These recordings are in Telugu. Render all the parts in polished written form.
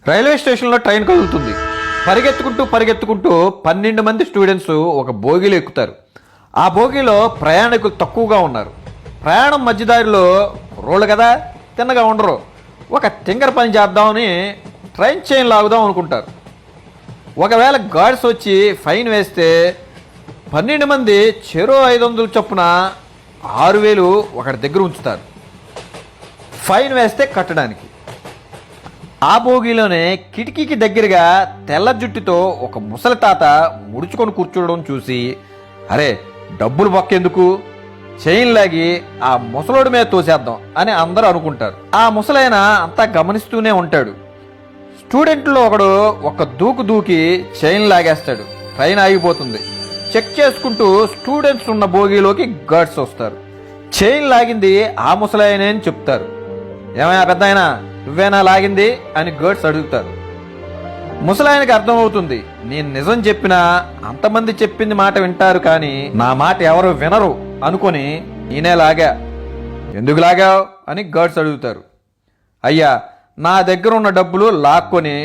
రైల్వే స్టేషన్లో ట్రైన్ కదులుతుంది. పరిగెత్తుకుంటూ 12 మంది స్టూడెంట్స్ ఒక బోగీలో ఎక్కుతారు. ఆ బోగీలో ప్రయాణికులు తక్కువగా ఉన్నారు. ప్రయాణం మధ్యదారిలో రోళ్ళు కదా, తిన్నగా ఉండరు. ఒక తింగర పని చేద్దామని ట్రైన్ చైన్ లాగుదాం అనుకుంటారు. ఒకవేళ గార్డ్స్ వచ్చి ఫైన్ వేస్తే 12 మంది చెరో 500 చొప్పున 6000 ఒకటి దగ్గర ఉంచుతారు, ఫైన్ వేస్తే కట్టడానికి. ఆ బోగీలోనే కిటికీకి దగ్గరగా తెల్ల జుట్టుతో ఒక ముసలి తాత ముడుచుకొని కూర్చోవడం చూసి, అరే డబ్బులు బొక్కెందుకు, చైన్ లాగి ఆ ముసలోడి మీద తోసేద్దాం అని అందరూ అనుకుంటారు. ఆ ముసలైన అంతా గమనిస్తూనే ఉంటాడు. స్టూడెంట్లో ఒకడు ఒక దూకి చైన్ లాగేస్తాడు. ట్రైన్ ఆగిపోతుంది. చెక్ చేసుకుంటూ స్టూడెంట్స్ ఉన్న బోగీలోకి గార్డ్స్ వస్తారు. చైన్ లాగింది ఆ ముసలాయనే అని చెప్తారు. ఏమయ్యా పెద్దాయనా, నువ్వేనా లాగింది అని గార్డ్స్ అడుగుతారు. ముసలాయనకి అర్థమవుతుంది, నేను నిజం చెప్పినా అంతమంది చెప్పింది మాట వింటారు కానీ నా మాట ఎవరు వినరు అనుకొని నేనే లాగా. ఎందుకు లాగావు అని గార్డ్స్ అడుగుతారు. అయ్యా, నా దగ్గర ఉన్న డబ్బులు లాక్కొని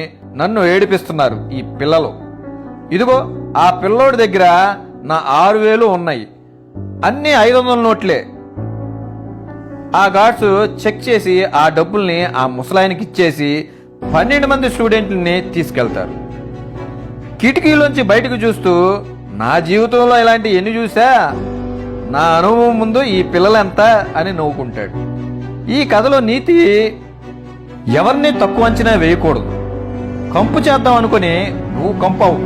నన్ను ఏడిపిస్తున్నారు ఈ పిల్లలు. ఇదిగో ఆ పిల్లోడి దగ్గర నా 6000 ఉన్నాయి, అన్నీ 500 నోట్లే. ఆ గార్డ్స్ చెక్ చేసి ఆ డబ్బుల్ని ఆ ముసలాయనకి ఇచ్చేసి 12 మంది స్టూడెంట్లని తీసుకెళ్తారు. కిటికీలోంచి బయటకు చూస్తూ, నా జీవితంలో ఇలాంటి ఎన్ని చూసా, నా అనుభవం ముందు ఈ పిల్లలెంత అని నవ్వుకుంటాడు. ఈ కథలో నీతి, ఎవరిని తక్కువ అంచనా వేయకూడదు. కంపు చేద్దాం అనుకుని నువ్వు కంపవు.